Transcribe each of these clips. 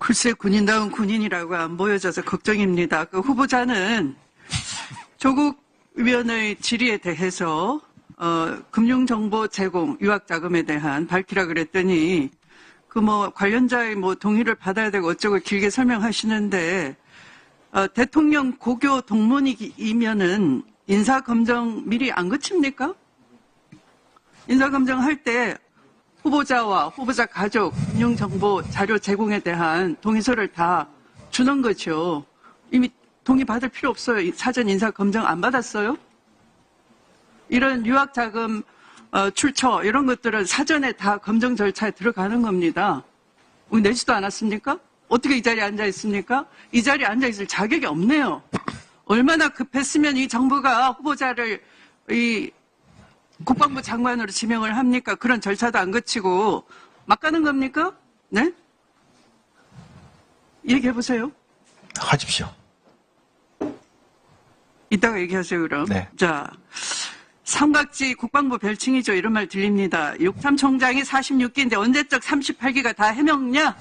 글쎄 군인다운 군인이라고 안 보여져서 걱정입니다. 그 후보자는 조국 위원의 질의에 대해서 금융정보 제공, 유학자금에 대한 밝히라 그랬더니 그 관련자의 동의를 받아야 되고 어쩌고 길게 설명하시는데 대통령 고교 동문이면은 인사검증 미리 안 거칩니까? 인사검증 할 때 후보자와 후보자 가족 금융정보 자료 제공에 대한 동의서를 다 주는 거죠. 이미 동의 받을 필요 없어요. 사전 인사검증 안 받았어요? 이런 유학자금 출처 이런 것들은 사전에 다 검증 절차에 들어가는 겁니다. 내지도 않았습니까? 어떻게 이 자리에 앉아 있습니까? 이 자리에 앉아 있을 자격이 없네요. 얼마나 급했으면 이 정부가 후보자를 국방부 장관으로 지명을 합니까? 그런 절차도 안 거치고 막 가는 겁니까? 네? 얘기해 보세요. 하십시오. 이따가 얘기하세요, 그럼. 네. 자, 삼각지 국방부 별칭이죠. 이런 말 들립니다. 육삼 총장이 46기인데 언제적 38기가 다 해명냐?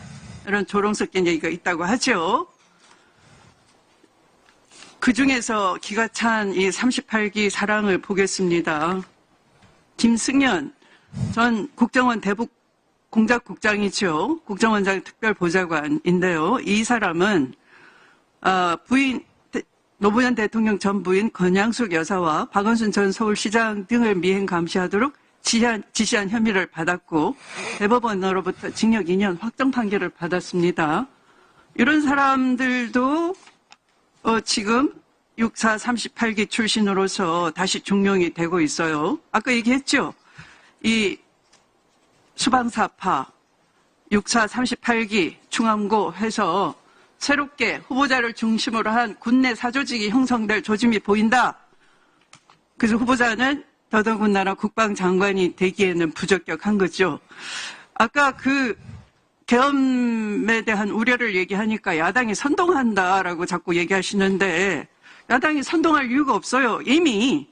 이런 조롱 섞인 얘기가 있다고 하죠. 그 중에서 기가 찬 이 38기 사랑을 보겠습니다. 김승연 전 국정원 대북 공작국장이죠. 국정원장 특별보좌관인데요. 이 사람은 부인 노무현 대통령 전 부인 권양숙 여사와 박원순 전 서울시장 등을 미행 감시하도록 지시한 혐의를 받았고 대법원으로부터 징역 2년 확정 판결을 받았습니다. 이런 사람들도 지금 64 38기 출신으로서 다시 중용이 되고 있어요. 아까 얘기했죠. 이 수방사파 64 38기 충암고 해서 새롭게 후보자를 중심으로 한 군내 사조직이 형성될 조짐이 보인다. 그래서 후보자는 더더군다나 국방장관이 되기에는 부적격한 거죠. 아까 그 계엄에 대한 우려를 얘기하니까 야당이 선동한다라고 자꾸 얘기하시는데 야당이 선동할 이유가 없어요. 이미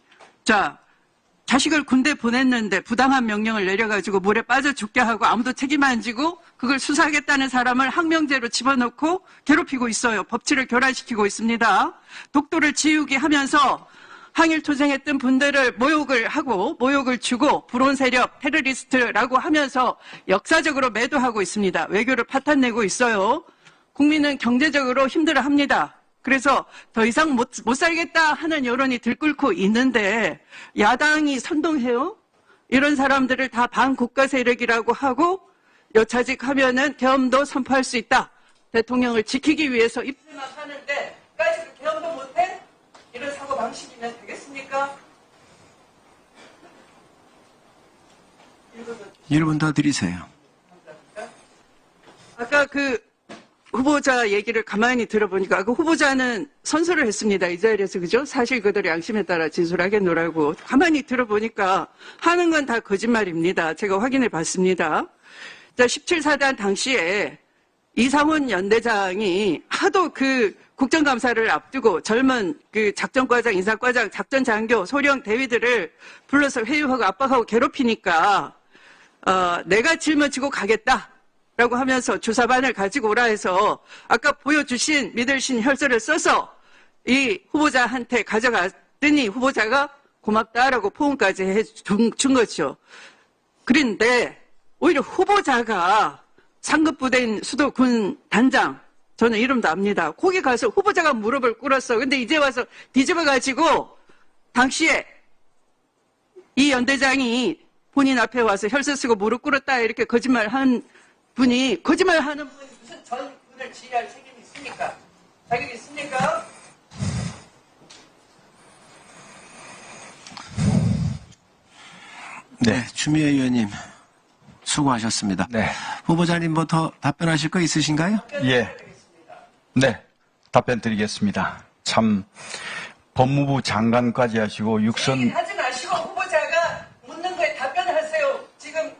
자식을 군대 보냈는데 부당한 명령을 내려가지고 물에 빠져 죽게 하고 아무도 책임 안 지고 그걸 수사하겠다는 사람을 항명죄로 집어넣고 괴롭히고 있어요. 법치를 교란시키고 있습니다. 독도를 지우게 하면서 항일투쟁했던 분들을 모욕을 주고 불온 세력, 테러리스트라고 하면서 역사적으로 매도하고 있습니다. 외교를 파탄내고 있어요. 국민은 경제적으로 힘들어합니다. 그래서 더 이상 못 살겠다 하는 여론이 들끓고 있는데 야당이 선동해요? 이런 사람들을 다 반국가 세력이라고 하고 여차직하면은 계엄도 선포할 수 있다. 대통령을 지키기 위해서 입술만 하는데 까지도 계엄도 못해? 이런 사고방식이면 되겠습니까? 1분 더 드리세요. 감사합니다. 아까 후보자 얘기를 가만히 들어보니까 그 후보자는 선서를 했습니다. 이 자리에서 그죠? 사실 그대로 양심에 따라 진술하겠노라고. 가만히 들어보니까 하는 건 다 거짓말입니다. 제가 확인해 봤습니다. 17사단 당시에 이상훈 연대장이 하도 국정감사를 앞두고 젊은 작전과장, 인사과장, 작전장교, 소령 대위들을 불러서 회유하고 압박하고 괴롭히니까 내가 짊어지고 가겠다. 라고 하면서 주사반을 가지고 오라 해서 아까 보여주신 믿으신 혈서를 써서 이 후보자한테 가져갔더니 후보자가 고맙다라고 포옹까지 해준 거죠. 그런데 오히려 후보자가 상급부대인 수도군 단장, 저는 이름도 압니다. 거기 가서 후보자가 무릎을 꿇었어. 근데 이제 와서 뒤집어가지고 당시에 이 연대장이 본인 앞에 와서 혈서 쓰고 무릎 꿇었다 이렇게 거짓말하는 분이 무슨 전군을 지휘할 책임이 있습니까? 자격이 있습니까? 네, 추미애 의원님 수고하셨습니다. 네. 후보자님 더 답변하실 거 있으신가요? 예. 네. 답변 드리겠습니다. 참 법무부 장관까지 하시고 육선 하지 마시고 후보자가 묻는 거에 답변하세요. 지금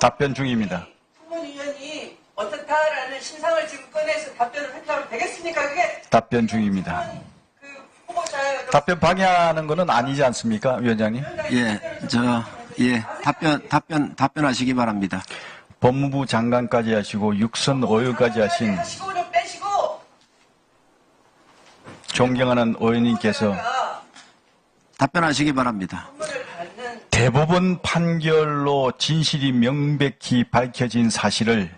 답변 중입니다. 청문위원이 어떻다라는 신상을 지금 꺼내서 답변을 하면 되겠습니까? 그게 답변 중입니다. 후보자 답변 방해하는 거는 아니지 않습니까, 위원장님? 답변하시기 바랍니다. 법무부 장관까지 하시고 육선 의원까지 하신 시고를 빼시고 존경하는 의원님께서 답변하시기 바랍니다. 대법원 판결로 진실이 명백히 밝혀진 사실을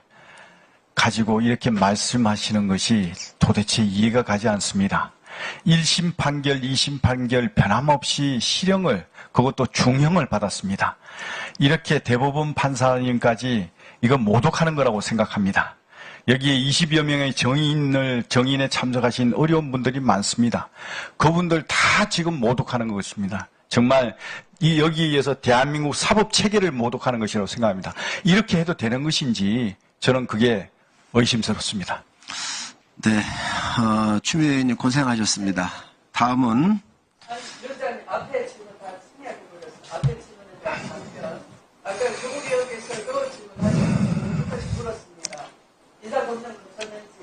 가지고 이렇게 말씀하시는 것이 도대체 이해가 가지 않습니다. 1심 판결, 2심 판결 변함없이 실형을, 그것도 중형을 받았습니다. 이렇게 대법원 판사님까지 이거 모독하는 거라고 생각합니다. 여기에 20여 명의 정인에 참석하신 어려운 분들이 많습니다. 그분들 다 지금 모독하는 것입니다. 정말 여기에 의해서 대한민국 사법 체계를 모독하는 것이라고 생각합니다. 이렇게 해도 되는 것인지 저는 그게 의심스럽습니다. 네, 추미애 의원님 고생하셨습니다. 다음은 위원장님 앞에 질문 다 승리하게 물었어. 앞에 질문을 다 하면 아까 조국의원께서도 질문하셨는데 끝까지 물었습니다. 인사 검증 거쳤는지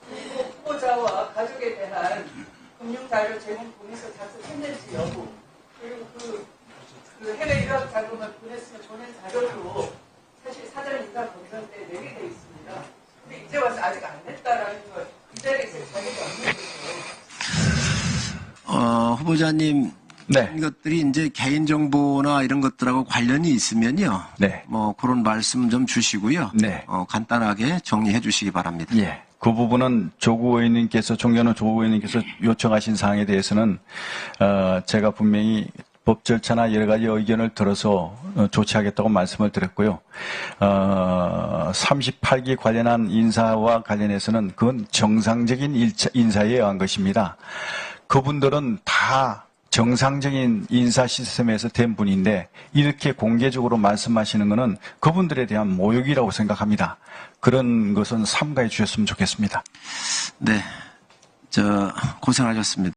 그리고 후보자와 가족에 대한 금융자료 제공 보내서 작성했는지 여부 그리고 그 해외 유학 자금을 보냈으면 보낸 자료도 사실 사전 인사 검증 때 내게 돼 있습니다. 근데 이제 와서 아직 안 냈다라는 걸 그 자리에 있을 자격이 없는 거죠. 후보자님 네. 이것들이 이제 개인정보나 이런 것들하고 관련이 있으면요. 네. 그런 말씀 좀 주시고요. 네. 간단하게 정리해 주시기 바랍니다. 예. 그 부분은 존경하는 조국 의원님께서 요청하신 사항에 대해서는, 제가 분명히 법 절차나 여러 가지 의견을 들어서 조치하겠다고 말씀을 드렸고요. 38기 관련한 인사와 관련해서는 그건 정상적인 인사에 의한 것입니다. 그분들은 다 정상적인 인사 시스템에서 된 분인데 이렇게 공개적으로 말씀하시는 것은 그분들에 대한 모욕이라고 생각합니다. 그런 것은 삼가해 주셨으면 좋겠습니다. 네, 고생하셨습니다.